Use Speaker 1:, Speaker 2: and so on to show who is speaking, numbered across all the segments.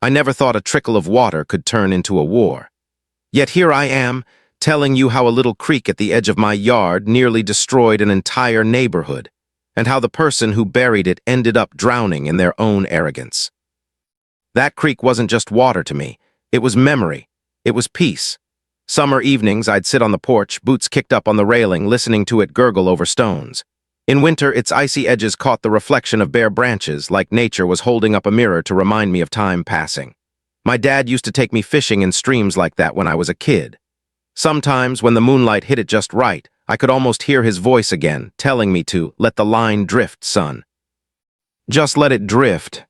Speaker 1: I never thought a trickle of water could turn into a war. Yet here I am, telling you how a little creek at the edge of my yard nearly destroyed an entire neighborhood, and how the person who buried it ended up drowning in their own arrogance. That creek wasn't just water to me. It was memory. It was peace. Summer evenings, I'd sit on the porch, boots kicked up on the railing, listening to it gurgle over stones. In winter, its icy edges caught the reflection of bare branches, like nature was holding up a mirror to remind me of time passing. My dad used to take me fishing in streams like that when I was a kid. Sometimes, when the moonlight hit it just right, I could almost hear his voice again, telling me to let the line drift, son. Just let it drift.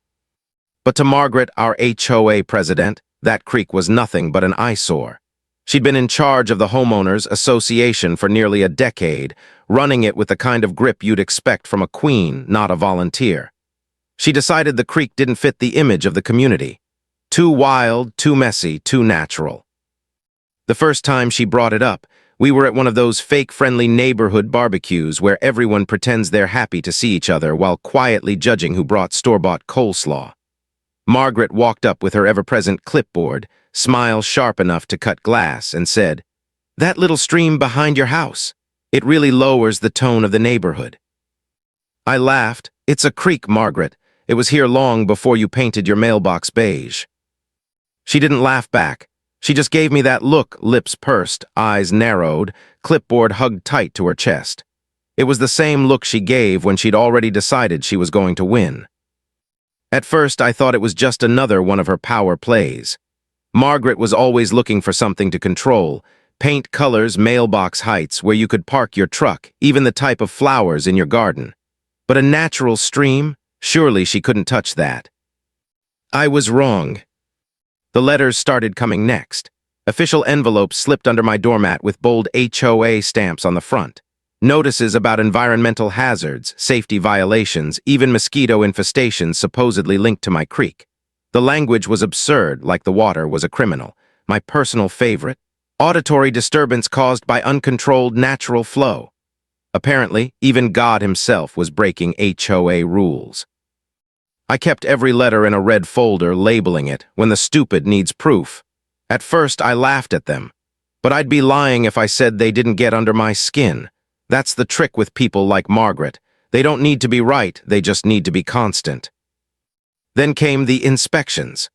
Speaker 1: But to Margaret, our HOA president, that creek was nothing but an eyesore. She'd been in charge of the homeowners association for nearly a decade, running it with the kind of grip you'd expect from a queen, not a volunteer. She decided the creek didn't fit the image of the community. Too wild, too messy, too natural. The first time she brought it up, we were at one of those fake-friendly neighborhood barbecues where everyone pretends they're happy to see each other while quietly judging who brought store-bought coleslaw. Margaret walked up with her ever-present clipboard, smile sharp enough to cut glass, and said, "That little stream behind your house. It really lowers the tone of the neighborhood." I laughed. "It's a creek, Margaret. It was here long before you painted your mailbox beige." She didn't laugh back. She just gave me that look, lips pursed, eyes narrowed, clipboard hugged tight to her chest. It was the same look she gave when she'd already decided she was going to win. At first, I thought it was just another one of her power plays. Margaret was always looking for something to control: paint colors, mailbox heights, where you could park your truck, even the type of flowers in your garden. But a natural stream? Surely she couldn't touch that. I was wrong. The letters started coming next. Official envelopes slipped under my doormat with bold HOA stamps on the front. Notices about environmental hazards, safety violations, even mosquito infestations supposedly linked to my creek. The language was absurd, like the water was a criminal. My personal favorite: auditory disturbance caused by uncontrolled natural flow. Apparently, even God himself was breaking HOA rules. I kept every letter in a red folder, labeling it, "When the stupid needs proof." At first, I laughed at them. But I'd be lying if I said they didn't get under my skin. That's the trick with people like Margaret. They don't need to be right, they just need to be constant. Then came the inspections.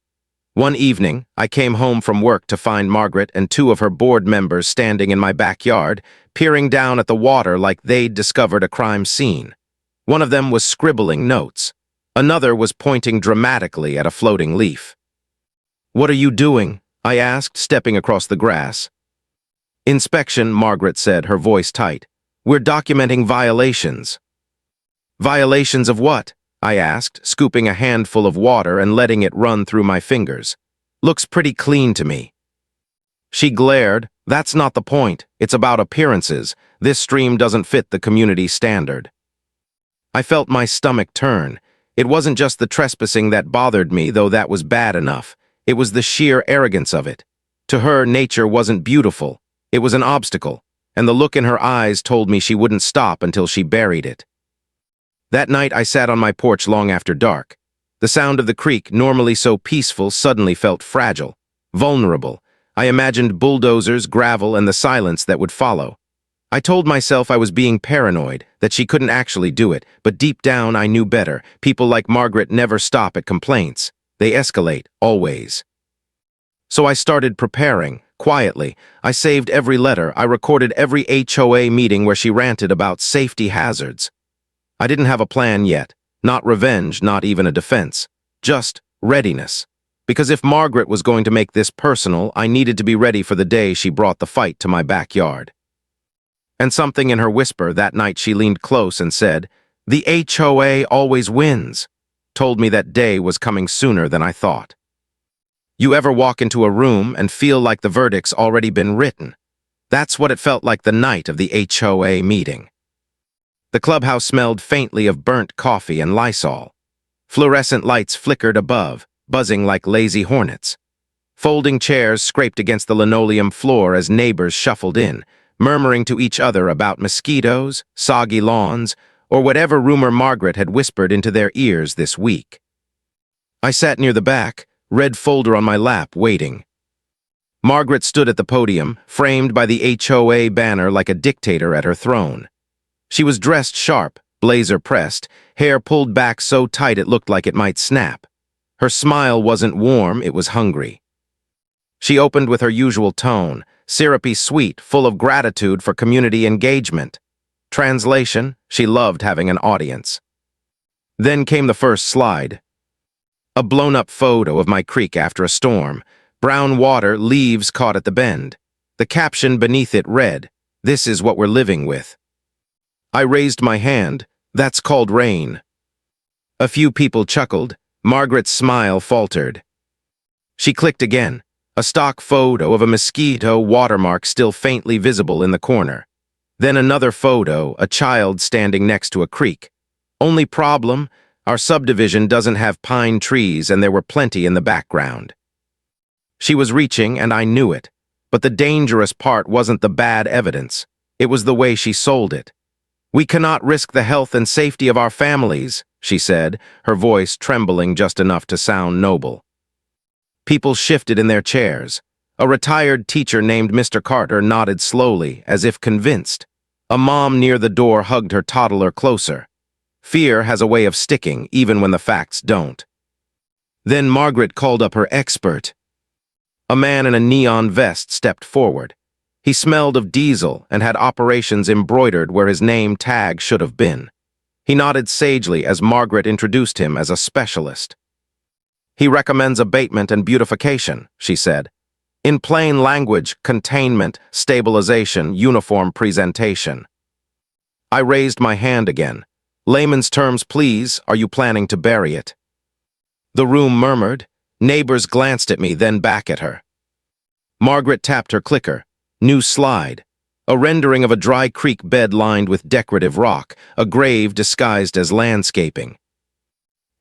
Speaker 1: One evening, I came home from work to find Margaret and two of her board members standing in my backyard, peering down at the water like they'd discovered a crime scene. One of them was scribbling notes. Another was pointing dramatically at a floating leaf. "What are you doing?" I asked, stepping across the grass. "Inspection," Margaret said, her voice tight. "We're documenting violations." "Violations of what?" I asked, scooping a handful of water and letting it run through my fingers. "Looks pretty clean to me." She glared. "That's not the point. It's about appearances. This stream doesn't fit the community standard." I felt my stomach turn. It wasn't just the trespassing that bothered me, though that was bad enough. It was the sheer arrogance of it. To her, nature wasn't beautiful. It was an obstacle, and the look in her eyes told me she wouldn't stop until she buried it. That night, I sat on my porch long after dark. The sound of the creek, normally so peaceful, suddenly felt fragile, vulnerable. I imagined bulldozers, gravel, and the silence that would follow. I told myself I was being paranoid, that she couldn't actually do it, but deep down I knew better. People like Margaret never stop at complaints. They escalate, always. So I started preparing. Quietly, I saved every letter. I recorded every HOA meeting where she ranted about safety hazards. I didn't have a plan yet. Not revenge, not even a defense. Just readiness. Because if Margaret was going to make this personal, I needed to be ready for the day she brought the fight to my backyard. And something in her whisper that night, she leaned close and said, "The HOA always wins," told me that day was coming sooner than I thought. You ever walk into a room and feel like the verdict's already been written? That's what it felt like the night of the HOA meeting. The clubhouse smelled faintly of burnt coffee and Lysol. Fluorescent lights flickered above, buzzing like lazy hornets. Folding chairs scraped against the linoleum floor as neighbors shuffled in, murmuring to each other about mosquitoes, soggy lawns, or whatever rumor Margaret had whispered into their ears this week. I sat near the back, red folder on my lap, waiting. Margaret stood at the podium, framed by the HOA banner like a dictator at her throne. She was dressed sharp, blazer pressed, hair pulled back so tight it looked like it might snap. Her smile wasn't warm, it was hungry. She opened with her usual tone, syrupy sweet, full of gratitude for community engagement. Translation, she loved having an audience. Then came the first slide. A blown-up photo of my creek after a storm. Brown water, leaves caught at the bend. The caption beneath it read, "This is what we're living with." I raised my hand. That's called rain. A few people chuckled. Margaret's smile faltered. She clicked again. A stock photo of a mosquito watermark still faintly visible in the corner. Then another photo, a child standing next to a creek. Only problem, our subdivision doesn't have pine trees and there were plenty in the background. She was reaching and I knew it, but the dangerous part wasn't the bad evidence. It was the way she sold it. "We cannot risk the health and safety of our families," she said, her voice trembling just enough to sound noble. People shifted in their chairs. A retired teacher named Mr. Carter nodded slowly, as if convinced. A mom near the door hugged her toddler closer. Fear has a way of sticking, even when the facts don't. Then Margaret called up her expert. A man in a neon vest stepped forward. He smelled of diesel and had operations embroidered where his name tag should have been. He nodded sagely as Margaret introduced him as a specialist. "He recommends abatement and beautification," she said. "In plain language, containment, stabilization, uniform presentation." I raised my hand again. "Layman's terms, please. Are you planning to bury it?" The room murmured. Neighbors glanced at me, then back at her. Margaret tapped her clicker. New slide. A rendering of a dry creek bed lined with decorative rock, a grave disguised as landscaping.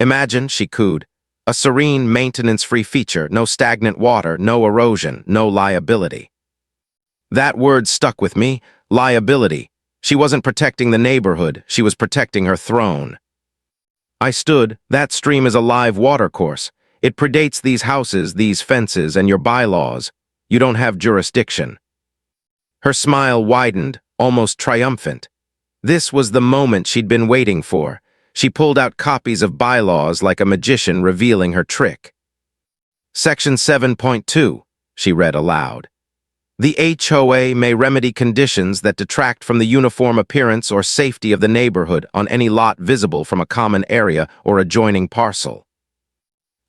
Speaker 1: "Imagine," she cooed, "a serene, maintenance-free feature, no stagnant water, no erosion, no liability." That word stuck with me, liability. She wasn't protecting the neighborhood, she was protecting her throne. I stood. "That stream is a live watercourse. It predates these houses, these fences, and your bylaws. You don't have jurisdiction." Her smile widened, almost triumphant. This was the moment she'd been waiting for. She pulled out copies of bylaws like a magician revealing her trick. "Section 7.2, she read aloud. "The HOA may remedy conditions that detract from the uniform appearance or safety of the neighborhood on any lot visible from a common area or adjoining parcel."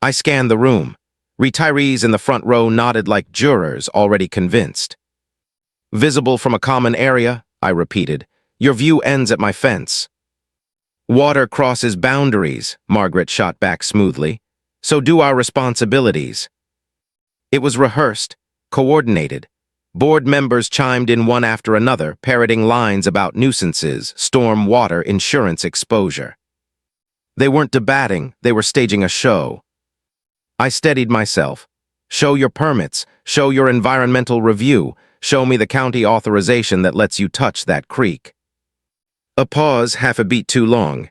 Speaker 1: I scanned the room. Retirees in the front row nodded like jurors already convinced. "Visible from a common area," I repeated. "Your view ends at my fence." "Water crosses boundaries," Margaret shot back smoothly. "So do our responsibilities." It was rehearsed, coordinated. Board members chimed in one after another, parroting lines about nuisances, storm water, insurance exposure. They weren't debating, they were staging a show. I steadied myself. "Show your permits, show your environmental review, show me the county authorization that lets you touch that creek." A pause, half a beat too long.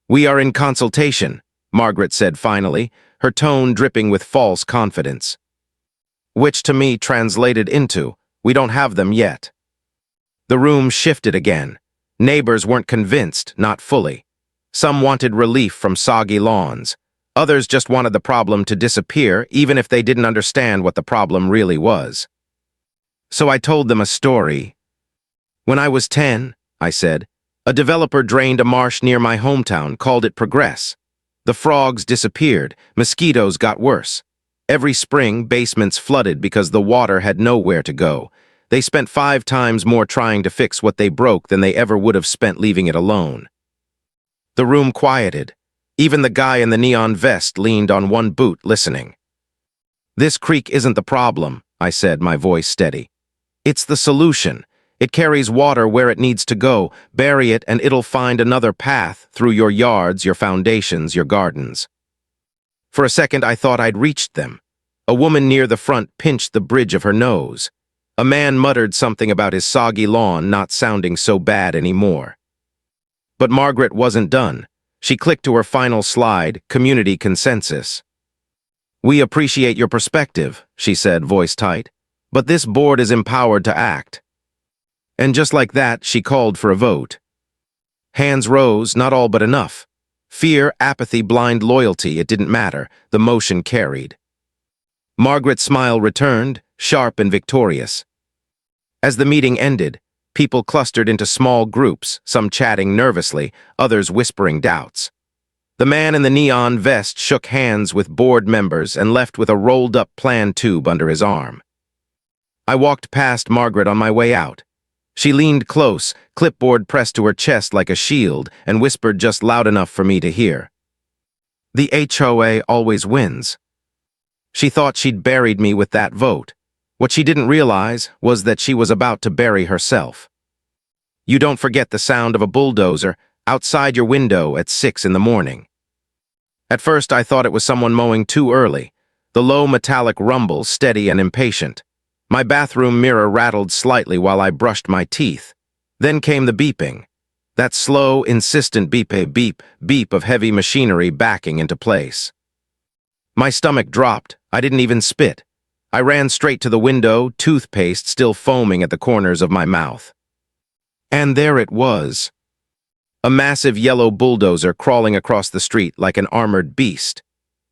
Speaker 1: "We are in consultation," Margaret said finally, her tone dripping with false confidence. Which to me translated into, "We don't have them yet." The room shifted again. Neighbors weren't convinced, not fully. Some wanted relief from soggy lawns. Others just wanted the problem to disappear, even if they didn't understand what the problem really was. So I told them a story. "When I was 10, I said, a developer drained a marsh near my hometown, called it Progress. The frogs disappeared, mosquitoes got worse. Every spring, basements flooded because the water had nowhere to go. They spent 5 times more trying to fix what they broke than they ever would have spent leaving it alone." The room quieted. Even the guy in the neon vest leaned on one boot, listening. "This creek isn't the problem," I said, my voice steady. "It's the solution. It carries water where it needs to go. Bury it and it'll find another path through your yards, your foundations, your gardens." For a second I thought I'd reached them. A woman near the front pinched the bridge of her nose. A man muttered something about his soggy lawn not sounding so bad anymore. But Margaret wasn't done. She clicked to her final slide, community consensus. "We appreciate your perspective," she said, voice tight, "but this board is empowered to act." And just like that, she called for a vote. Hands rose, not all but enough. Fear, apathy, blind loyalty, it didn't matter. The motion carried. Margaret's smile returned, sharp and victorious. As the meeting ended, people clustered into small groups, some chatting nervously, others whispering doubts. The man in the neon vest shook hands with board members and left with a rolled-up plan tube under his arm. I walked past Margaret on my way out. She leaned close, clipboard pressed to her chest like a shield, and whispered just loud enough for me to hear. "The HOA always wins." She thought she'd buried me with that vote. What she didn't realize was that she was about to bury herself. You don't forget the sound of a bulldozer outside your window at 6 in the morning. At first I thought it was someone mowing too early, the low metallic rumble steady and impatient. My bathroom mirror rattled slightly while I brushed my teeth. Then came the beeping. That slow, insistent beep, beep, beep of heavy machinery backing into place. My stomach dropped. I didn't even spit. I ran straight to the window, toothpaste still foaming at the corners of my mouth. And there it was. A massive yellow bulldozer crawling across the street like an armored beast.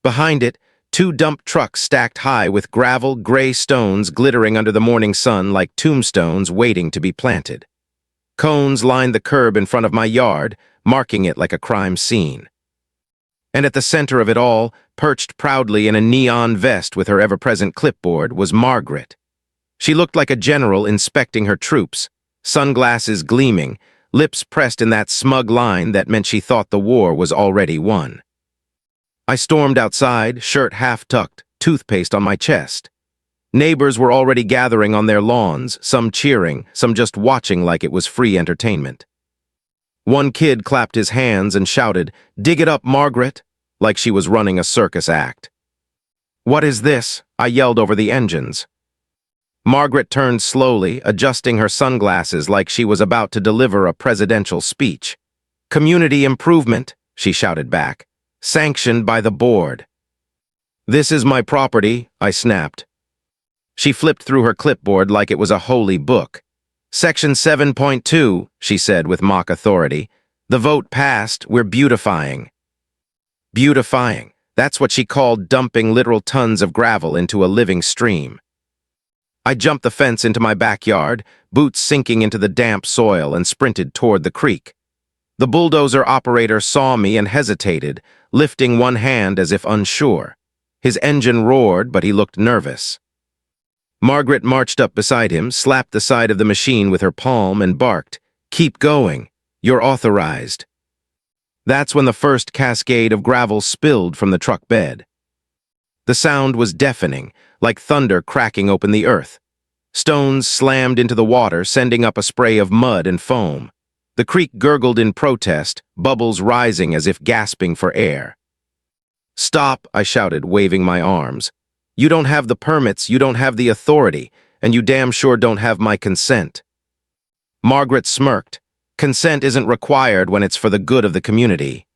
Speaker 1: Behind it, 2 dump trucks stacked high with gravel, gray stones glittering under the morning sun like tombstones waiting to be planted. Cones lined the curb in front of my yard, marking it like a crime scene. And at the center of it all, perched proudly in a neon vest with her ever-present clipboard, was Margaret. She looked like a general inspecting her troops, sunglasses gleaming, lips pressed in that smug line that meant she thought the war was already won. I stormed outside, shirt half-tucked, toothpaste on my chest. Neighbors were already gathering on their lawns, some cheering, some just watching like it was free entertainment. One kid clapped his hands and shouted, "Dig it up, Margaret," like she was running a circus act. "What is this?" I yelled over the engines. Margaret turned slowly, adjusting her sunglasses like she was about to deliver a presidential speech. "Community improvement," she shouted back, "sanctioned by the board." "This is my property," I snapped. She flipped through her clipboard like it was a holy book. "Section 7.2, she said with mock authority. "The vote passed, we're beautifying." Beautifying. That's what she called dumping literal tons of gravel into a living stream. I jumped the fence into my backyard, boots sinking into the damp soil, and sprinted toward the creek. The bulldozer operator saw me and hesitated, lifting one hand as if unsure. His engine roared, but he looked nervous. Margaret marched up beside him, slapped the side of the machine with her palm, and barked, "Keep going. You're authorized." That's when the first cascade of gravel spilled from the truck bed. The sound was deafening, like thunder cracking open the earth. Stones slammed into the water, sending up a spray of mud and foam. The creek gurgled in protest, bubbles rising as if gasping for air. "Stop," I shouted, waving my arms. "You don't have the permits, you don't have the authority, and you damn sure don't have my consent." Margaret smirked. "Consent isn't required when it's for the good of the community."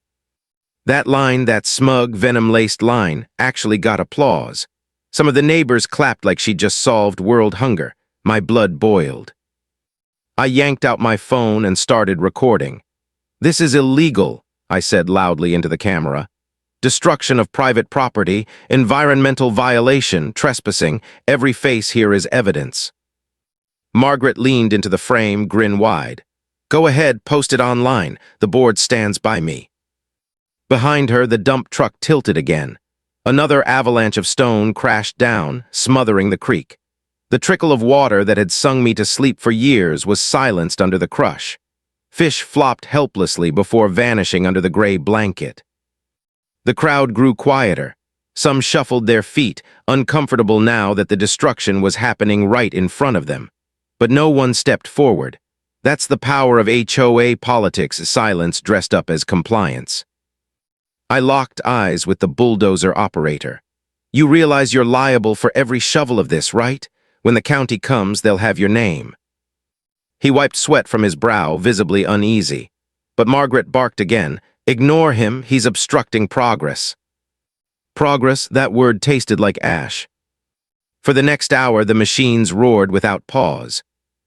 Speaker 1: That line, that smug, venom-laced line, actually got applause. Some of the neighbors clapped like she'd just solved world hunger. My blood boiled. I yanked out my phone and started recording. "This is illegal," I said loudly into the camera. "Destruction of private property, environmental violation, trespassing, every face here is evidence." Margaret leaned into the frame, grin wide. "Go ahead, post it online. The board stands by me." Behind her, the dump truck tilted again. Another avalanche of stone crashed down, smothering the creek. The trickle of water that had sung me to sleep for years was silenced under the crush. Fish flopped helplessly before vanishing under the gray blanket. The crowd grew quieter. Some shuffled their feet, uncomfortable now that the destruction was happening right in front of them. But no one stepped forward. That's the power of HOA politics, silence dressed up as compliance. I locked eyes with the bulldozer operator. "You realize you're liable for every shovel of this, right? When the county comes, they'll have your name." He wiped sweat from his brow, visibly uneasy. But Margaret barked again. "Ignore him, he's obstructing progress." Progress, that word tasted like ash. For the next hour, the machines roared without pause.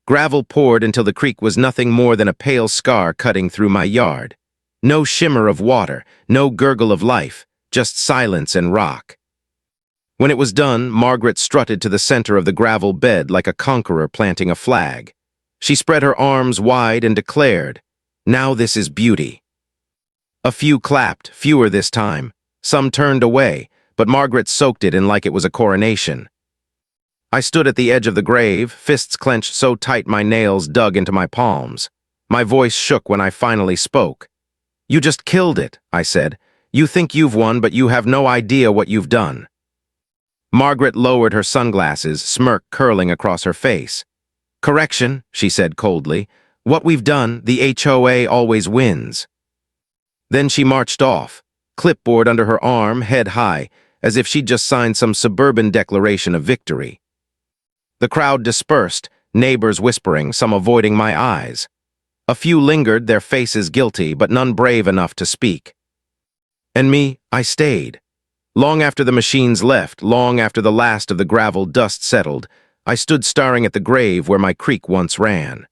Speaker 1: Gravel poured until the creek was nothing more than a pale scar cutting through my yard. No shimmer of water, no gurgle of life, just silence and rock. When it was done, Margaret strutted to the center of the gravel bed like a conqueror planting a flag. She spread her arms wide and declared, "Now this is beauty." A few clapped, fewer this time. Some turned away, but Margaret soaked it in like it was a coronation. I stood at the edge of the grave, fists clenched so tight my nails dug into my palms. My voice shook when I finally spoke. "You just killed it," I said. "You think you've won, but you have no idea what you've done." Margaret lowered her sunglasses, smirk curling across her face. "Correction," she said coldly. "What we've done, the HOA always wins." Then she marched off, clipboard under her arm, head high, as if she'd just signed some suburban declaration of victory. The crowd dispersed, neighbors whispering, some avoiding my eyes. A few lingered, their faces guilty, but none brave enough to speak. And me, I stayed. Long after the machines left, long after the last of the gravel dust settled, I stood staring at the grave where my creek once ran.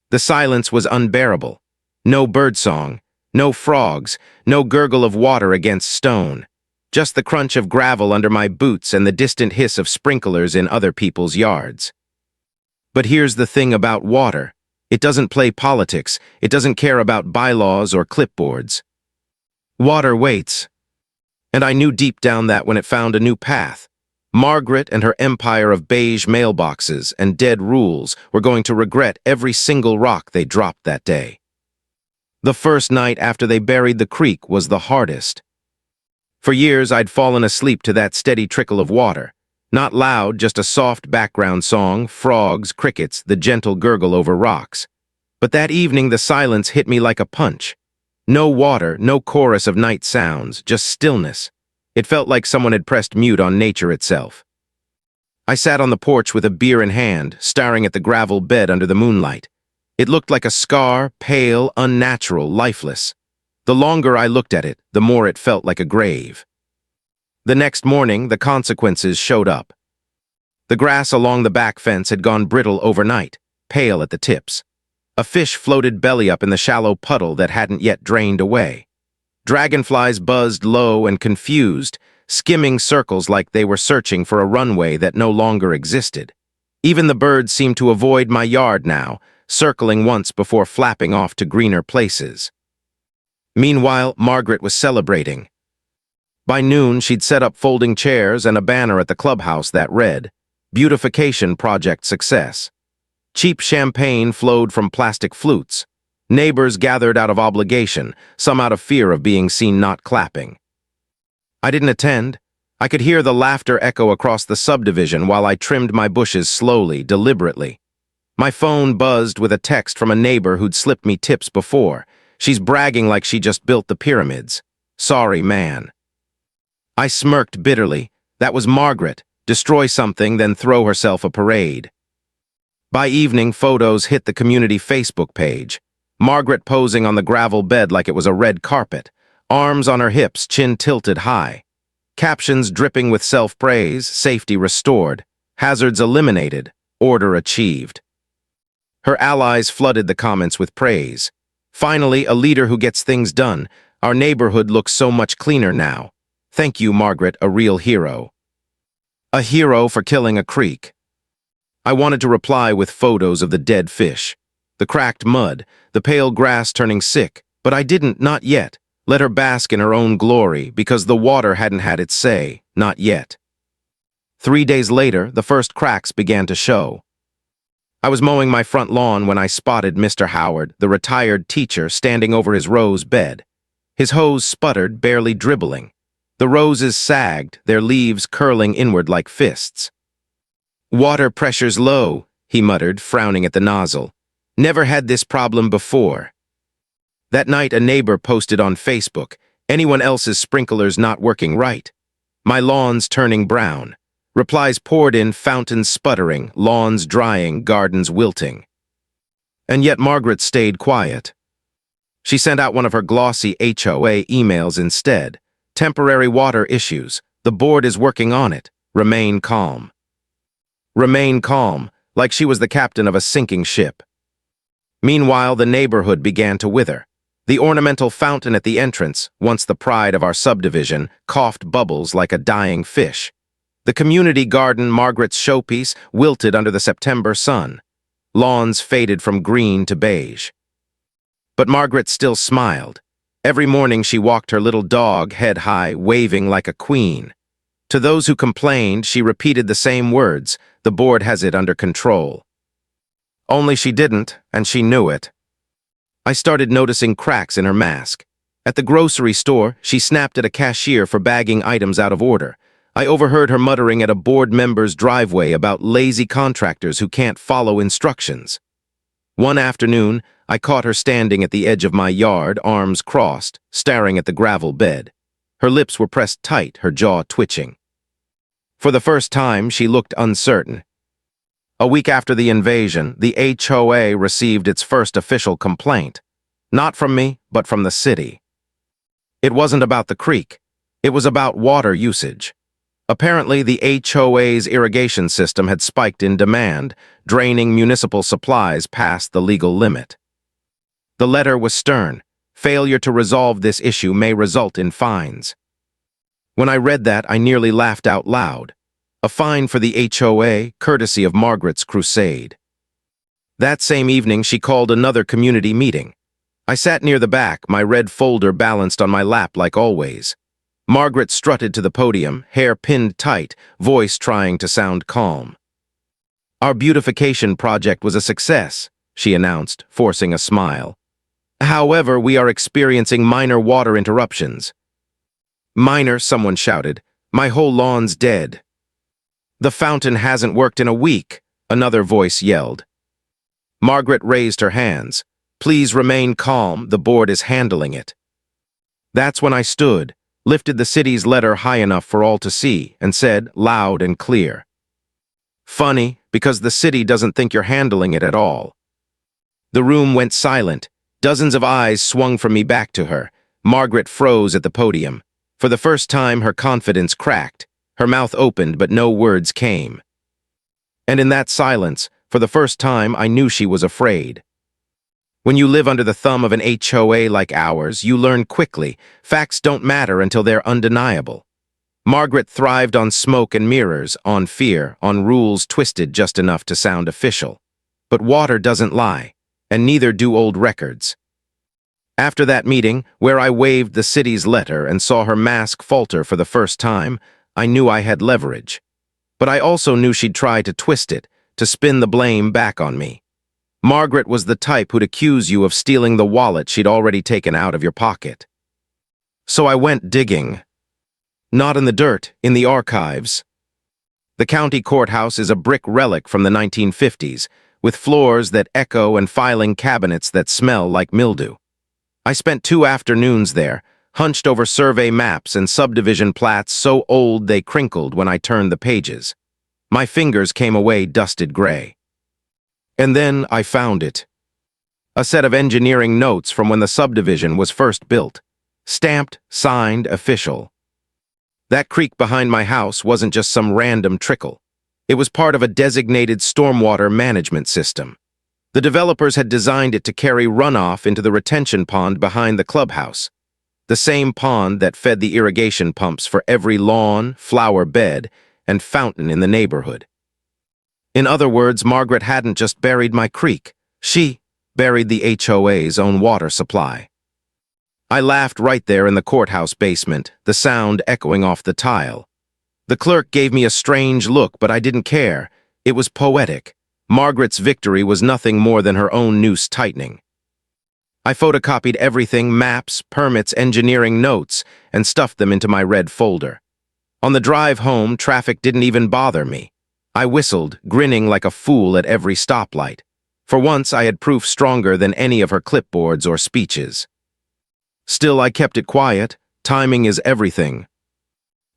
Speaker 1: The silence was unbearable. No birdsong, no frogs, no gurgle of water against stone. Just the crunch of gravel under my boots and the distant hiss of sprinklers in other people's yards. But here's the thing about water. It doesn't play politics. It doesn't care about bylaws or clipboards. Water waits. And I knew deep down that when it found a new path, Margaret and her empire of beige mailboxes and dead rules were going to regret every single rock they dropped that day. The first night after they buried the creek was the hardest. For years, I'd fallen asleep to that steady trickle of water. Not loud, just a soft background song, frogs, crickets, the gentle gurgle over rocks. But that evening, the silence hit me like a punch. No water, no chorus of night sounds, just stillness. It felt like someone had pressed mute on nature itself. I sat on the porch with a beer in hand, staring at the gravel bed under the moonlight. It looked like a scar, pale, unnatural, lifeless. The longer I looked at it, the more it felt like a grave. The next morning, the consequences showed up. The grass along the back fence had gone brittle overnight, pale at the tips. A fish floated belly up in the shallow puddle that hadn't yet drained away. Dragonflies buzzed low and confused, skimming circles like they were searching for a runway that no longer existed. Even the birds seemed to avoid my yard now, circling once before flapping off to greener places. Meanwhile, Margaret was celebrating. By noon, she'd set up folding chairs and a banner at the clubhouse that read, "Beautification Project Success." Cheap champagne flowed from plastic flutes. Neighbors gathered out of obligation, some out of fear of being seen not clapping. I didn't attend. I could hear the laughter echo across the subdivision while I trimmed my bushes slowly, deliberately. My phone buzzed with a text from a neighbor who'd slipped me tips before. She's bragging like she just built the pyramids. Sorry, man. I smirked bitterly. That was Margaret. Destroy something, then throw herself a parade. By evening, photos hit the community Facebook page. Margaret posing on the gravel bed like it was a red carpet, arms on her hips, chin tilted high. Captions dripping with self-praise, safety restored, hazards eliminated, order achieved. Her allies flooded the comments with praise. Finally, a leader who gets things done. Our neighborhood looks so much cleaner now. Thank you, Margaret, a real hero. A hero for killing a creek. I wanted to reply with photos of the dead fish, the cracked mud, the pale grass turning sick, but I didn't, not yet. Let her bask in her own glory, because the water hadn't had its say, not yet. 3 days later, the first cracks began to show. I was mowing my front lawn when I spotted Mr. Howard, the retired teacher, standing over his rose bed. His hose sputtered, barely dribbling. The roses sagged, their leaves curling inward like fists. "Water pressure's low," he muttered, frowning at the nozzle. "Never had this problem before." That night, a neighbor posted on Facebook, "Anyone else's sprinklers not working right? My lawn's turning brown." Replies poured in, fountains sputtering, lawns drying, gardens wilting. And yet Margaret stayed quiet. She sent out one of her glossy HOA emails instead, Temporary water issues. The board is working on it. Remain calm. Remain calm, like she was the captain of a sinking ship. Meanwhile, the neighborhood began to wither. The ornamental fountain at the entrance, once the pride of our subdivision, coughed bubbles like a dying fish. The community garden, Margaret's showpiece, wilted under the September sun. Lawns faded from green to beige. But Margaret still smiled. Every morning she walked her little dog head high, waving like a queen. To those who complained, she repeated the same words, "The board has it under control." Only she didn't, and she knew it. I started noticing cracks in her mask. At the grocery store, she snapped at a cashier for bagging items out of order. I overheard her muttering at a board member's driveway about lazy contractors who can't follow instructions. One afternoon, I caught her standing at the edge of my yard, arms crossed, staring at the gravel bed. Her lips were pressed tight, her jaw twitching. For the first time, she looked uncertain. A week after the invasion, the HOA received its first official complaint. Not from me, but from the city. It wasn't about the creek. It was about water usage. Apparently, the HOA's irrigation system had spiked in demand, draining municipal supplies past the legal limit. The letter was stern. Failure to resolve this issue may result in fines. When I read that, I nearly laughed out loud. A fine for the HOA, courtesy of Margaret's crusade. That same evening, she called another community meeting. I sat near the back, my red folder balanced on my lap like always. Margaret strutted to the podium, hair pinned tight, voice trying to sound calm. "Our beautification project was a success," she announced, forcing a smile. "However, we are experiencing minor water interruptions." "Minor," someone shouted. "My whole lawn's dead." "The fountain hasn't worked in a week," another voice yelled. Margaret raised her hands. "Please remain calm, the board is handling it." That's when I stood, lifted the city's letter high enough for all to see, and said, loud and clear, "Funny, because the city doesn't think you're handling it at all." The room went silent. Dozens of eyes swung from me back to her. Margaret froze at the podium. For the first time, her confidence cracked. Her mouth opened, but no words came. And in that silence, for the first time, I knew she was afraid. When you live under the thumb of an HOA like ours, you learn quickly. Facts don't matter until they're undeniable. Margaret thrived on smoke and mirrors, on fear, on rules twisted just enough to sound official. But water doesn't lie, and neither do old records. After that meeting, where I waved the city's letter and saw her mask falter for the first time, I knew I had leverage. But I also knew she'd try to twist it, to spin the blame back on me. Margaret was the type who'd accuse you of stealing the wallet she'd already taken out of your pocket. So I went digging. Not in the dirt, in the archives. The county courthouse is a brick relic from the 1950s, with floors that echo and filing cabinets that smell like mildew. I spent 2 afternoons there, hunched over survey maps and subdivision plats so old they crinkled when I turned the pages. My fingers came away dusted gray. And then I found it. A set of engineering notes from when the subdivision was first built. Stamped, signed, official. That creek behind my house wasn't just some random trickle. It was part of a designated stormwater management system. The developers had designed it to carry runoff into the retention pond behind the clubhouse. The same pond that fed the irrigation pumps for every lawn, flower bed, and fountain in the neighborhood. In other words, Margaret hadn't just buried my creek. She buried the HOA's own water supply. I laughed right there in the courthouse basement, the sound echoing off the tile. The clerk gave me a strange look, but I didn't care. It was poetic. Margaret's victory was nothing more than her own noose tightening. I photocopied everything, maps, permits, engineering notes, and stuffed them into my red folder. On the drive home, traffic didn't even bother me. I whistled, grinning like a fool at every stoplight. For once, I had proof stronger than any of her clipboards or speeches. Still, I kept it quiet. Timing is everything.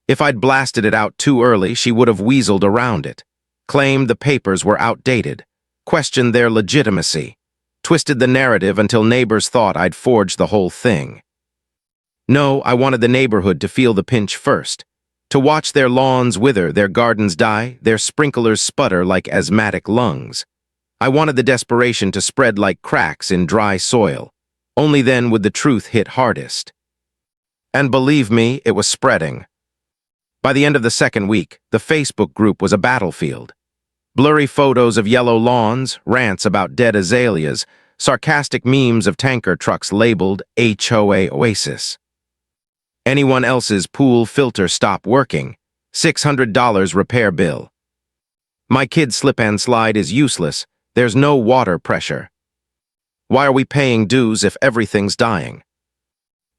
Speaker 1: If I'd blasted it out too early, she would have weaseled around it, claimed the papers were outdated, questioned their legitimacy, twisted the narrative until neighbors thought I'd forged the whole thing. No, I wanted the neighborhood to feel the pinch first. To watch their lawns wither, their gardens die, their sprinklers sputter like asthmatic lungs. I wanted the desperation to spread like cracks in dry soil. Only then would the truth hit hardest. And believe me, it was spreading. By the end of the second week, the Facebook group was a battlefield. Blurry photos of yellow lawns, rants about dead azaleas, sarcastic memes of tanker trucks labeled HOA Oasis. Anyone else's pool filter stopped working. $600 repair bill. My kid's slip and slide is useless. There's no water pressure. Why are we paying dues if everything's dying?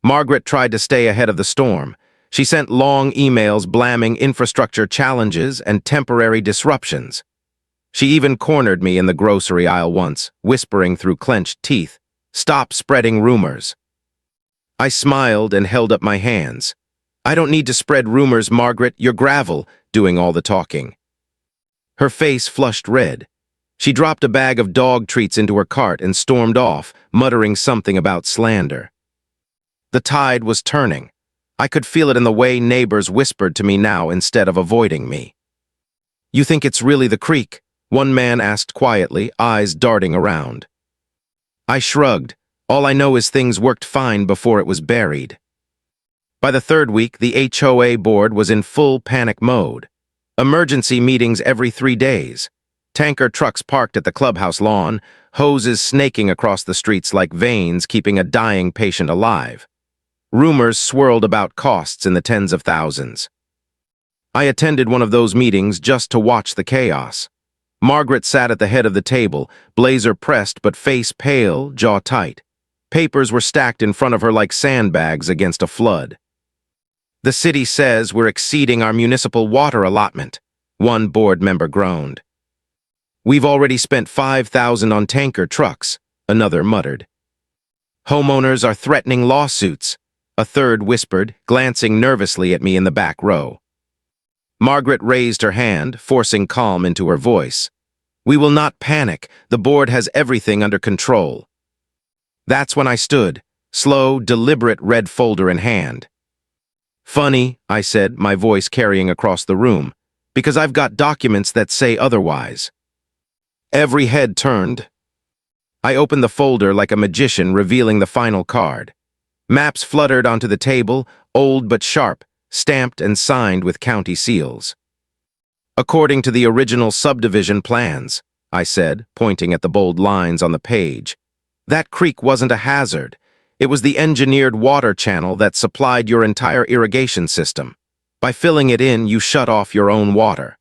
Speaker 1: Margaret tried to stay ahead of the storm. She sent long emails blaming infrastructure challenges and temporary disruptions. She even cornered me in the grocery aisle once, whispering through clenched teeth, "Stop spreading rumors." I smiled and held up my hands. "I don't need to spread rumors, Margaret. You're gravel, doing all the talking." Her face flushed red. She dropped a bag of dog treats into her cart and stormed off, muttering something about slander. The tide was turning. I could feel it in the way neighbors whispered to me now instead of avoiding me. "You think it's really the creek?" one man asked quietly, eyes darting around. I shrugged. All I know is things worked fine before it was buried. By the third week, the HOA board was in full panic mode. Emergency meetings every 3 days. Tanker trucks parked at the clubhouse lawn, hoses snaking across the streets like veins keeping a dying patient alive. Rumors swirled about costs in the tens of thousands. I attended one of those meetings just to watch the chaos. Margaret sat at the head of the table, blazer pressed but face pale, jaw tight. Papers were stacked in front of her like sandbags against a flood. "The city says we're exceeding our municipal water allotment," one board member groaned. "We've already spent $5,000 on tanker trucks," another muttered. "Homeowners are threatening lawsuits," a third whispered, glancing nervously at me in the back row. Margaret raised her hand, forcing calm into her voice. "We will not panic. The board has everything under control." That's when I stood, slow, deliberate red folder in hand. "Funny," I said, my voice carrying across the room, "because I've got documents that say otherwise." Every head turned. I opened the folder like a magician revealing the final card. Maps fluttered onto the table, old but sharp, stamped and signed with county seals. "According to the original subdivision plans," I said, pointing at the bold lines on the page, "that creek wasn't a hazard. It was the engineered water channel that supplied your entire irrigation system. By filling it in, you shut off your own water."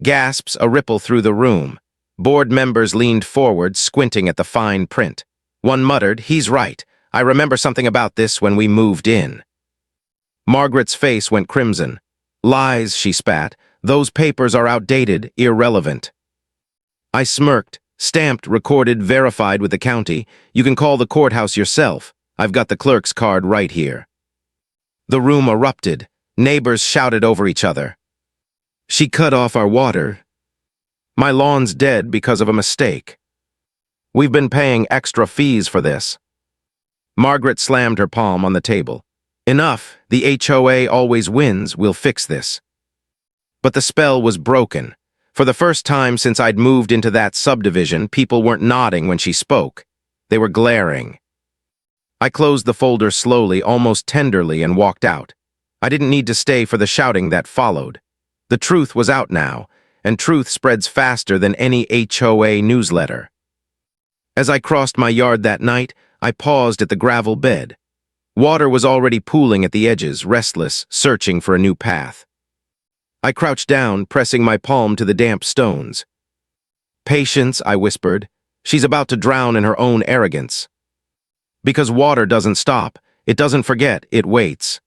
Speaker 1: Gasps a ripple through the room. Board members leaned forward, squinting at the fine print. One muttered, "He's right. I remember something about this when we moved in." Margaret's face went crimson. "Lies," she spat. "Those papers are outdated, irrelevant." I smirked. "Stamped, recorded, verified with the county. You can call the courthouse yourself. I've got the clerk's card right here." The room erupted. Neighbors shouted over each other. "She cut off our water." "My lawn's dead because of a mistake." "We've been paying extra fees for this." Margaret slammed her palm on the table. "Enough. The HOA always wins. We'll fix this." But the spell was broken. For the first time since I'd moved into that subdivision, people weren't nodding when she spoke. They were glaring. I closed the folder slowly, almost tenderly, and walked out. I didn't need to stay for the shouting that followed. The truth was out now, and truth spreads faster than any HOA newsletter. As I crossed my yard that night, I paused at the gravel bed. Water was already pooling at the edges, restless, searching for a new path. I crouched down, pressing my palm to the damp stones. "Patience," I whispered. "She's about to drown in her own arrogance." Because water doesn't stop. It doesn't forget. It waits.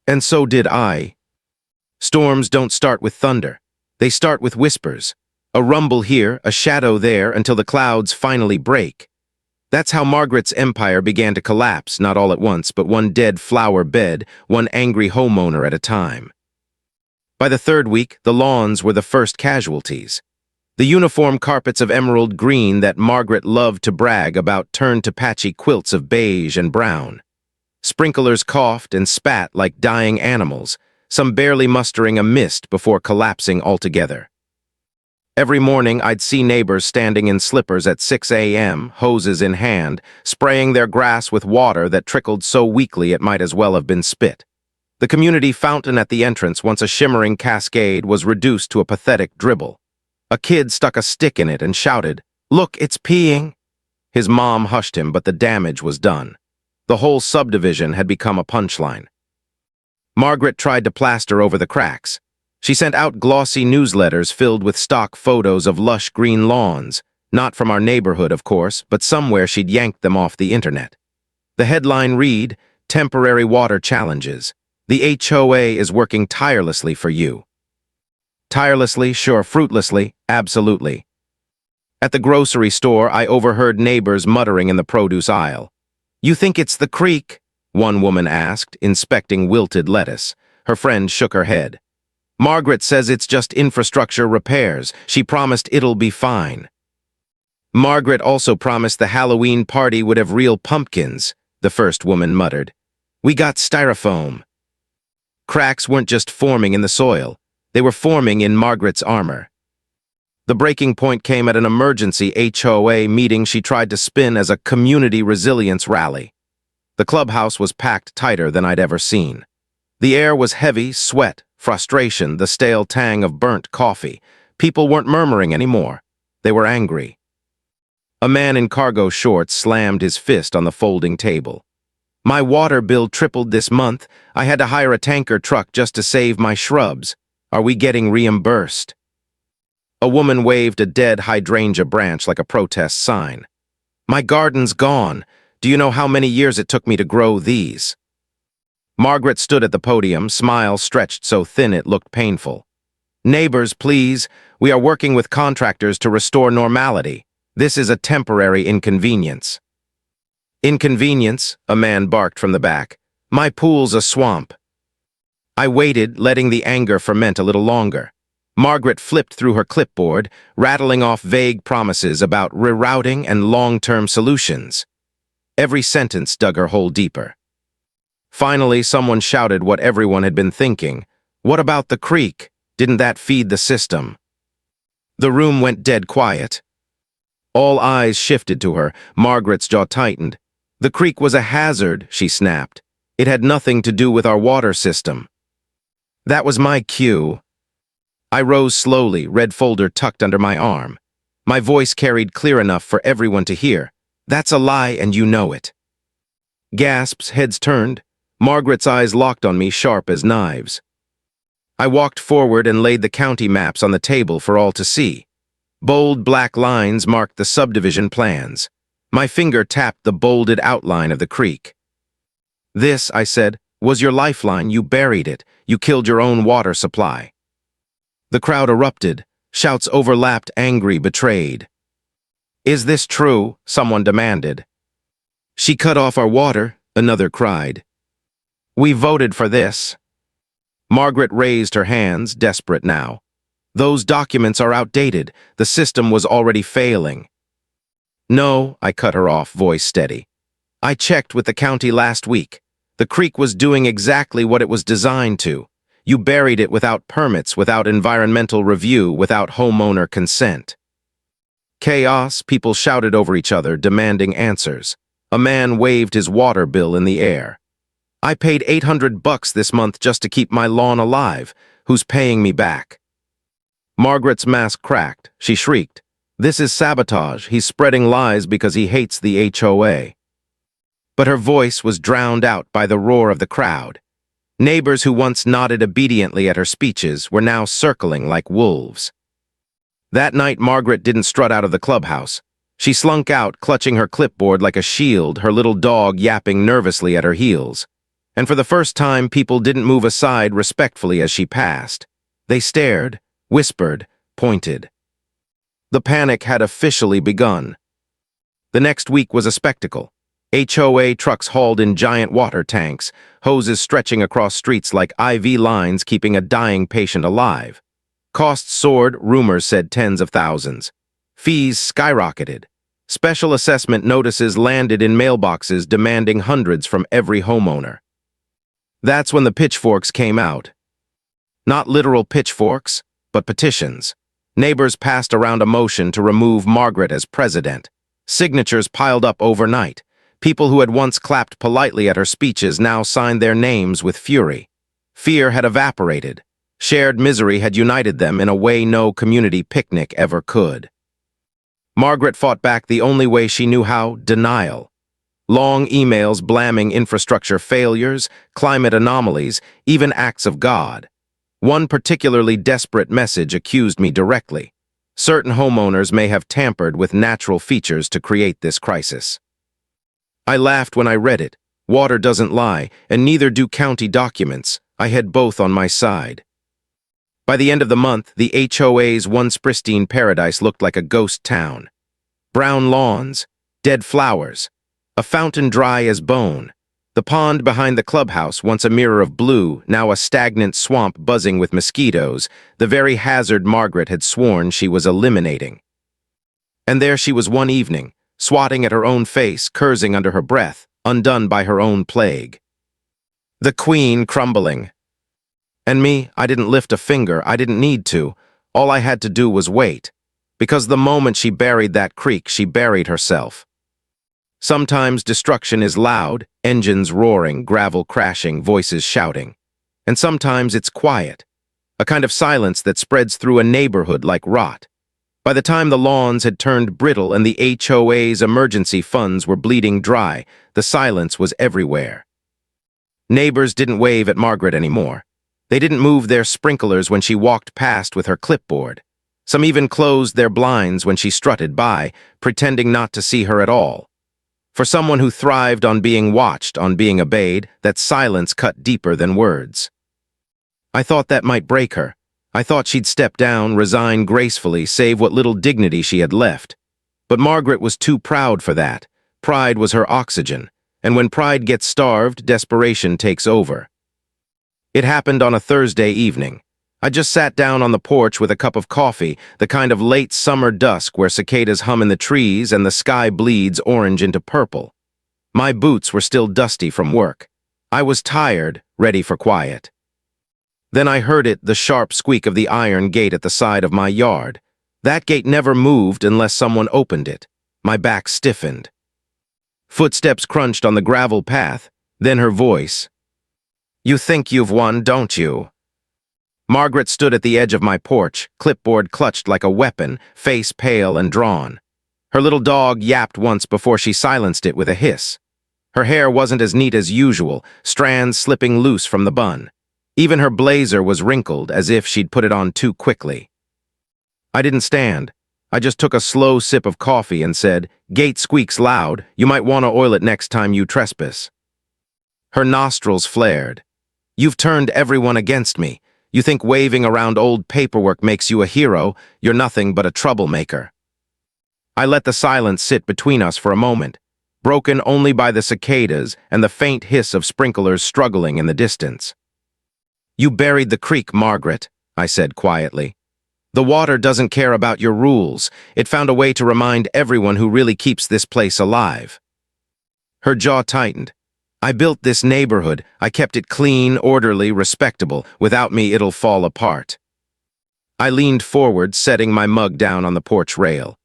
Speaker 1: And so did I. Storms don't start with thunder. They start with whispers. A rumble here, a shadow there, until the clouds finally break. That's how Margaret's empire began to collapse, not all at once, but one dead flower bed, one angry homeowner at a time. By the third week, the lawns were the first casualties. The uniform carpets of emerald green that Margaret loved to brag about turned to patchy quilts of beige and brown. Sprinklers coughed and spat like dying animals, some barely mustering a mist before collapsing altogether. Every morning, I'd see neighbors standing in slippers at 6 a.m., hoses in hand, spraying their grass with water that trickled so weakly it might as well have been spit. The community fountain at the entrance, once a shimmering cascade, was reduced to a pathetic dribble. A kid stuck a stick in it and shouted, "Look, it's peeing!" His mom hushed him, but the damage was done. The whole subdivision had become a punchline. Margaret tried to plaster over the cracks. She sent out glossy newsletters filled with stock photos of lush green lawns, not from our neighborhood, of course, but somewhere she'd yanked them off the internet. The headline read, "Temporary Water Challenges. The HOA is working tirelessly for you." Tirelessly, sure, fruitlessly, absolutely. At the grocery store, I overheard neighbors muttering in the produce aisle. "You think it's the creek?" one woman asked, inspecting wilted lettuce. Her friend shook her head. "Margaret says it's just infrastructure repairs. She promised it'll be fine." "Margaret also promised the Halloween party would have real pumpkins," the first woman muttered. "We got styrofoam." Cracks weren't just forming in the soil. They were forming in Margaret's armor. The breaking point came at an emergency HOA meeting she tried to spin as a community resilience rally. The clubhouse was packed tighter than I'd ever seen. The air was heavy, sweat, frustration, the stale tang of burnt coffee. People weren't murmuring anymore. They were angry. A man in cargo shorts slammed his fist on the folding table. "My water bill tripled this month. I had to hire a tanker truck just to save my shrubs. Are we getting reimbursed?" A woman waved a dead hydrangea branch like a protest sign. "My garden's gone. Do you know how many years it took me to grow these?" Margaret stood at the podium, smile stretched so thin it looked painful. "Neighbors, please. We are working with contractors to restore normality. This is a temporary inconvenience." "Inconvenience?" a man barked from the back. "My pool's a swamp." I waited, letting the anger ferment a little longer. Margaret flipped through her clipboard, rattling off vague promises about rerouting and long-term solutions. Every sentence dug her hole deeper. Finally, someone shouted what everyone had been thinking. "What about the creek? Didn't that feed the system?" The room went dead quiet. All eyes shifted to her. Margaret's jaw tightened. "The creek was a hazard," she snapped. "It had nothing to do with our water system." That was my cue. I rose slowly, red folder tucked under my arm. My voice carried clear enough for everyone to hear. "That's a lie, and you know it." Gasps, heads turned. Margaret's eyes locked on me, sharp as knives. I walked forward and laid the county maps on the table for all to see. Bold black lines marked the subdivision plans. My finger tapped the bolded outline of the creek. "This," I said, "was your lifeline. You buried it. You killed your own water supply." The crowd erupted. Shouts overlapped, angry, betrayed. "Is this true?" someone demanded. "She cut off our water," another cried. "We voted for this." Margaret raised her hands, desperate now. "Those documents are outdated. The system was already failing." "No," I cut her off, voice steady. "I checked with the county last week. The creek was doing exactly what it was designed to. You buried it without permits, without environmental review, without homeowner consent." Chaos, people shouted over each other, demanding answers. A man waved his water bill in the air. "I paid $800 this month just to keep my lawn alive. Who's paying me back?" Margaret's mask cracked. She shrieked, "This is sabotage. He's spreading lies because he hates the HOA." But her voice was drowned out by the roar of the crowd. Neighbors who once nodded obediently at her speeches were now circling like wolves. That night, Margaret didn't strut out of the clubhouse. She slunk out, clutching her clipboard like a shield, her little dog yapping nervously at her heels. And for the first time, people didn't move aside respectfully as she passed. They stared, whispered, pointed. The panic had officially begun. The next week was a spectacle. HOA trucks hauled in giant water tanks, hoses stretching across streets like IV lines keeping a dying patient alive. Costs soared, rumors said tens of thousands. Fees skyrocketed. Special assessment notices landed in mailboxes demanding hundreds from every homeowner. That's when the pitchforks came out. Not literal pitchforks, but petitions. Neighbors passed around a motion to remove Margaret as president. Signatures piled up overnight. People who had once clapped politely at her speeches now signed their names with fury. Fear had evaporated. Shared misery had united them in a way no community picnic ever could. Margaret fought back the only way she knew how: denial. Long emails blaming infrastructure failures, climate anomalies, even acts of God. One particularly desperate message accused me directly. Certain homeowners may have tampered with natural features to create this crisis. I laughed when I read it. Water doesn't lie, and neither do county documents. I had both on my side. By the end of the month, the HOA's once pristine paradise looked like a ghost town. Brown lawns, dead flowers, a fountain dry as bone. The pond behind the clubhouse, once a mirror of blue, now a stagnant swamp buzzing with mosquitoes, the very hazard Margaret had sworn she was eliminating. And there she was one evening, swatting at her own face, cursing under her breath, undone by her own plague. The queen crumbling. And me, I didn't lift a finger, I didn't need to. All I had to do was wait. Because the moment she buried that creek, she buried herself. Sometimes destruction is loud, engines roaring, gravel crashing, voices shouting. And sometimes it's quiet, a kind of silence that spreads through a neighborhood like rot. By the time the lawns had turned brittle and the HOA's emergency funds were bleeding dry, the silence was everywhere. Neighbors didn't wave at Margaret anymore. They didn't move their sprinklers when she walked past with her clipboard. Some even closed their blinds when she strutted by, pretending not to see her at all. For someone who thrived on being watched, on being obeyed, that silence cut deeper than words. I thought that might break her. I thought she'd step down, resign gracefully, save what little dignity she had left. But Margaret was too proud for that. Pride was her oxygen, and when pride gets starved, desperation takes over. It happened on a Thursday evening. I just sat down on the porch with a cup of coffee, the kind of late summer dusk where cicadas hum in the trees and the sky bleeds orange into purple. My boots were still dusty from work. I was tired, ready for quiet. Then I heard it, the sharp squeak of the iron gate at the side of my yard. That gate never moved unless someone opened it. My back stiffened. Footsteps crunched on the gravel path, then her voice. "You think you've won, don't you?" Margaret stood at the edge of my porch, clipboard clutched like a weapon, face pale and drawn. Her little dog yapped once before she silenced it with a hiss. Her hair wasn't as neat as usual, strands slipping loose from the bun. Even her blazer was wrinkled, as if she'd put it on too quickly. I didn't stand. I just took a slow sip of coffee and said, "Gate squeaks loud. You might want to oil it next time you trespass." Her nostrils flared. "You've turned everyone against me. You think waving around old paperwork makes you a hero. You're nothing but a troublemaker." I let the silence sit between us for a moment, broken only by the cicadas and the faint hiss of sprinklers struggling in the distance. "You buried the creek, Margaret," I said quietly. "The water doesn't care about your rules. It found a way to remind everyone who really keeps this place alive." Her jaw tightened. "I built this neighborhood. I kept it clean, orderly, respectable. Without me, it'll fall apart." I leaned forward, setting my mug down on the porch rail.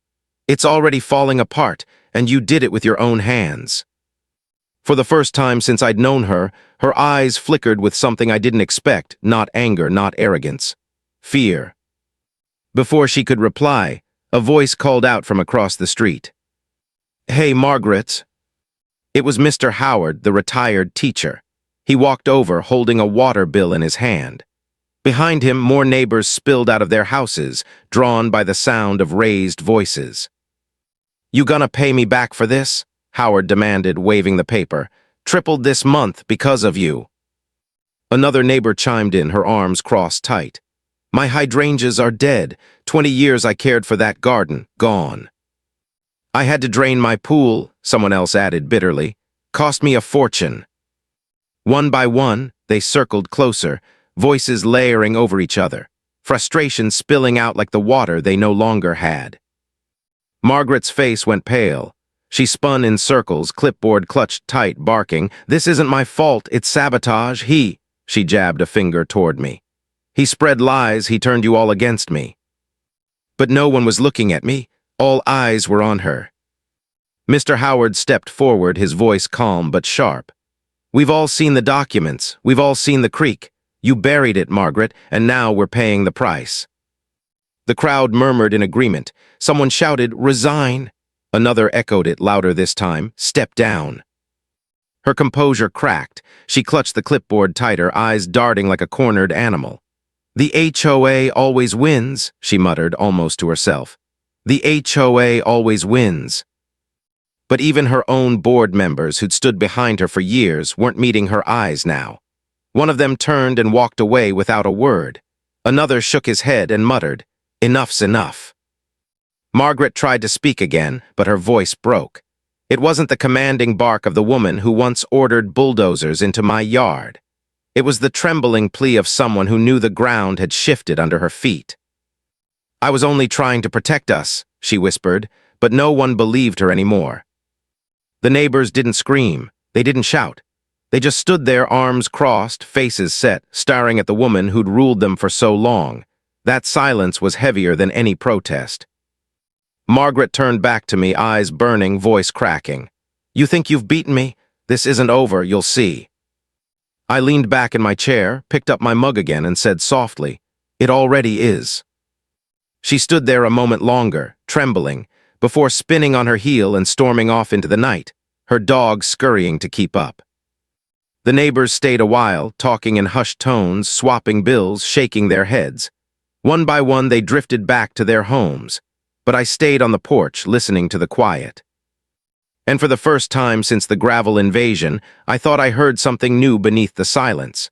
Speaker 1: "It's already falling apart, and you did it with your own hands." For the first time since I'd known her, her eyes flickered with something I didn't expect, not anger, not arrogance. Fear. Before she could reply, a voice called out from across the street. "Hey, Margaret." It was Mr. Howard, the retired teacher. He walked over, holding a water bill in his hand. Behind him, more neighbors spilled out of their houses, drawn by the sound of raised voices. "You gonna pay me back for this?" Howard demanded, waving the paper. "Tripled this month because of you." Another neighbor chimed in, her arms crossed tight. "My hydrangeas are dead. 20 years I cared for that garden, gone." "I had to drain my pool," someone else added bitterly. "Cost me a fortune." One by one, they circled closer, voices layering over each other, frustration spilling out like the water they no longer had. Margaret's face went pale. She spun in circles, clipboard clutched tight, barking, "This isn't my fault, it's sabotage. She jabbed a finger toward me. He spread lies, he turned you all against me." But no one was looking at me. All eyes were on her. Mr. Howard stepped forward, his voice calm but sharp. "We've all seen the documents. We've all seen the creek. You buried it, Margaret, and now we're paying the price." The crowd murmured in agreement. Someone shouted, "Resign." Another echoed it louder this time, "Step down." Her composure cracked. She clutched the clipboard tighter, eyes darting like a cornered animal. "The HOA always wins," she muttered almost to herself. "The HOA always wins." But even her own board members, who'd stood behind her for years, weren't meeting her eyes now. One of them turned and walked away without a word. Another shook his head and muttered, "Enough's enough." Margaret tried to speak again, but her voice broke. It wasn't the commanding bark of the woman who once ordered bulldozers into my yard. It was the trembling plea of someone who knew the ground had shifted under her feet. "I was only trying to protect us," she whispered, but no one believed her anymore. The neighbors didn't scream. They didn't shout. They just stood there, arms crossed, faces set, staring at the woman who'd ruled them for so long. That silence was heavier than any protest. Margaret turned back to me, eyes burning, voice cracking. "You think you've beaten me? This isn't over, you'll see." I leaned back in my chair, picked up my mug again, and said softly, "It already is." She stood there a moment longer, trembling, before spinning on her heel and storming off into the night, her dog scurrying to keep up. The neighbors stayed a while, talking in hushed tones, swapping bills, shaking their heads. One by one they drifted back to their homes, but I stayed on the porch, listening to the quiet. And for the first time since the gravel invasion, I thought I heard something new beneath the silence.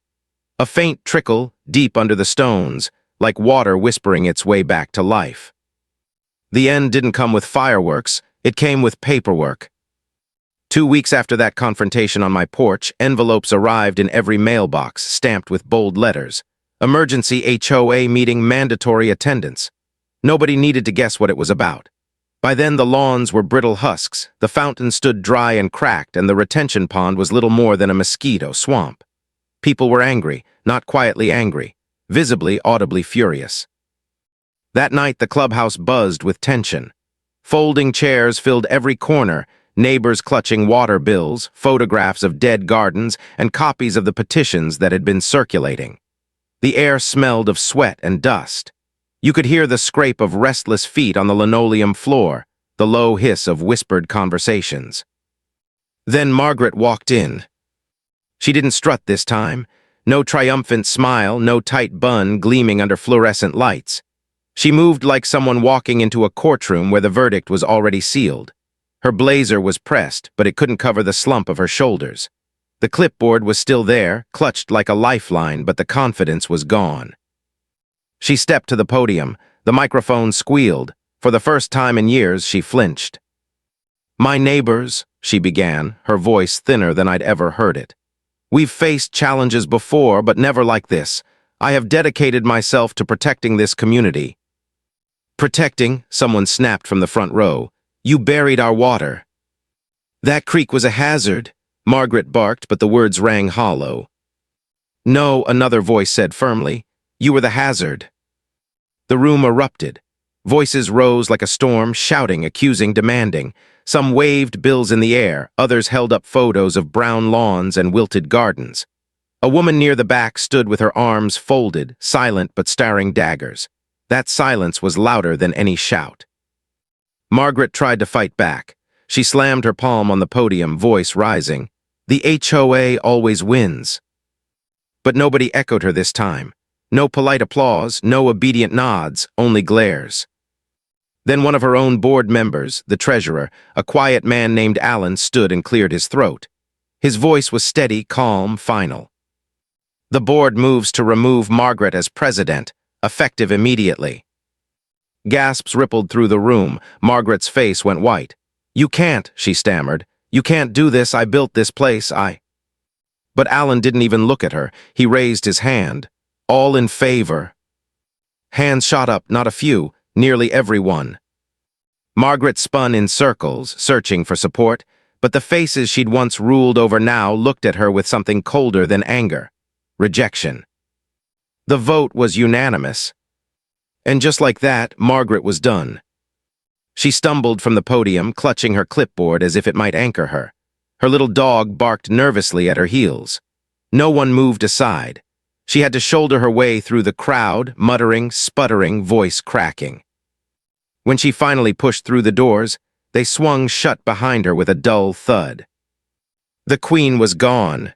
Speaker 1: A faint trickle, deep under the stones, like water whispering its way back to life. The end didn't come with fireworks, it came with paperwork. 2 weeks after that confrontation on my porch, envelopes arrived in every mailbox, stamped with bold letters. "Emergency HOA meeting, mandatory attendance." Nobody needed to guess what it was about. By then the lawns were brittle husks, the fountain stood dry and cracked, and the retention pond was little more than a mosquito swamp. People were angry, not quietly angry, visibly, audibly furious. That night the clubhouse buzzed with tension. Folding chairs filled every corner, neighbors clutching water bills, photographs of dead gardens, and copies of the petitions that had been circulating. The air smelled of sweat and dust. You could hear the scrape of restless feet on the linoleum floor, the low hiss of whispered conversations. Then Margaret walked in. She didn't strut this time. No triumphant smile, no tight bun gleaming under fluorescent lights. She moved like someone walking into a courtroom where the verdict was already sealed. Her blazer was pressed, but it couldn't cover the slump of her shoulders. The clipboard was still there, clutched like a lifeline, but the confidence was gone. She stepped to the podium. The microphone squealed. For the first time in years, she flinched. "My neighbors," she began, her voice thinner than I'd ever heard it. "We've faced challenges before, but never like this. I have dedicated myself to protecting this community." "Protecting," someone snapped from the front row. "You buried our water." "That creek was a hazard," Margaret barked, but the words rang hollow. "No," another voice said firmly. "You were the hazard." The room erupted. Voices rose like a storm, shouting, accusing, demanding. Some waved bills in the air, others held up photos of brown lawns and wilted gardens. A woman near the back stood with her arms folded, silent but staring daggers. That silence was louder than any shout. Margaret tried to fight back. She slammed her palm on the podium, voice rising. "The HOA always wins." But nobody echoed her this time. No polite applause, no obedient nods, only glares. Then one of her own board members, the treasurer, a quiet man named Alan, stood and cleared his throat. His voice was steady, calm, final. "The board moves to remove Margaret as president, effective immediately." Gasps rippled through the room. Margaret's face went white. "You can't," she stammered. "You can't do this. I built this place. But Alan didn't even look at her. He raised his hand. "All in favor." Hands shot up, not a few, nearly everyone. Margaret spun in circles, searching for support, but the faces she'd once ruled over now looked at her with something colder than anger: rejection. The vote was unanimous. And just like that, Margaret was done. She stumbled from the podium, clutching her clipboard as if it might anchor her. Her little dog barked nervously at her heels. No one moved aside. She had to shoulder her way through the crowd, muttering, sputtering, voice cracking. When she finally pushed through the doors, they swung shut behind her with a dull thud. The Queen was gone.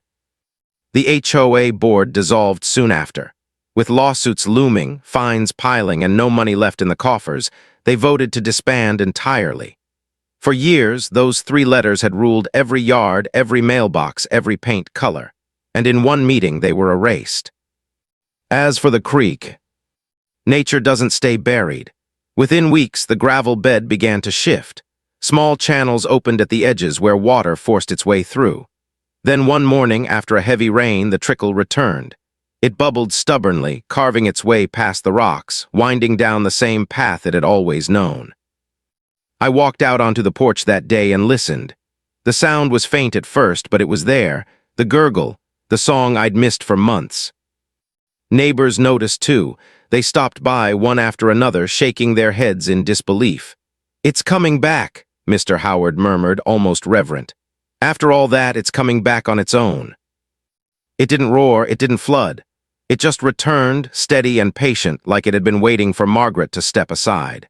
Speaker 1: The HOA board dissolved soon after. With lawsuits looming, fines piling, and no money left in the coffers, they voted to disband entirely. For years, those 3 letters had ruled every yard, every mailbox, every paint color, and in one meeting they were erased. As for the creek, nature doesn't stay buried. Within weeks, the gravel bed began to shift. Small channels opened at the edges where water forced its way through. Then one morning, after a heavy rain, the trickle returned. It bubbled stubbornly, carving its way past the rocks, winding down the same path it had always known. I walked out onto the porch that day and listened. The sound was faint at first, but it was there, the gurgle, the song I'd missed for months. Neighbors noticed too. They stopped by one after another, shaking their heads in disbelief. "It's coming back," Mr. Howard murmured, almost reverent. "After all that, it's coming back on its own." It didn't roar, it didn't flood. It just returned, steady and patient, like it had been waiting for Margaret to step aside.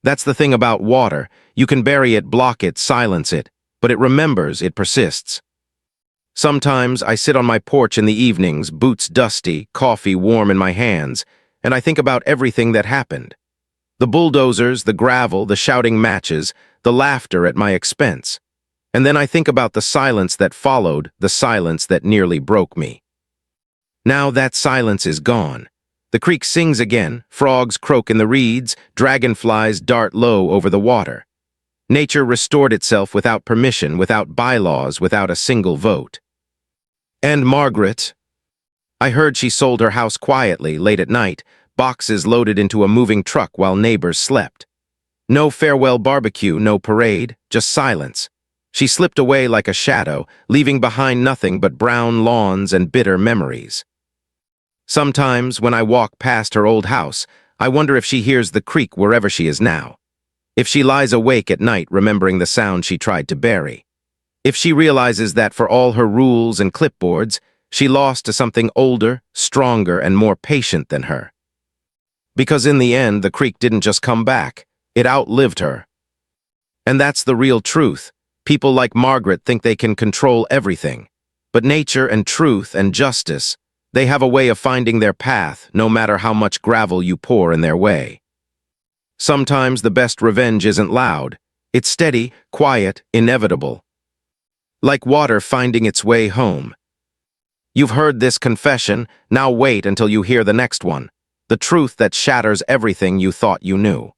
Speaker 1: That's the thing about water. You can bury it, block it, silence it, but it remembers, it persists. Sometimes I sit on my porch in the evenings, boots dusty, coffee warm in my hands, and I think about everything that happened. The bulldozers, the gravel, the shouting matches, the laughter at my expense. And then I think about the silence that followed, the silence that nearly broke me. Now that silence is gone. The creek sings again, frogs croak in the reeds, dragonflies dart low over the water. Nature restored itself without permission, without bylaws, without a single vote. And Margaret, I heard she sold her house quietly, late at night, boxes loaded into a moving truck while neighbors slept. No farewell barbecue, no parade, just silence. She slipped away like a shadow, leaving behind nothing but brown lawns and bitter memories. Sometimes, when I walk past her old house, I wonder if she hears the creek wherever she is now. If she lies awake at night remembering the sound she tried to bury. If she realizes that for all her rules and clipboards, she lost to something older, stronger, and more patient than her. Because in the end, the creek didn't just come back, it outlived her. And that's the real truth. People like Margaret think they can control everything. But nature and truth and justice, they have a way of finding their path, no matter how much gravel you pour in their way. Sometimes the best revenge isn't loud. It's steady, quiet, inevitable. Like water finding its way home. You've heard this confession, now wait until you hear the next one. The truth that shatters everything you thought you knew.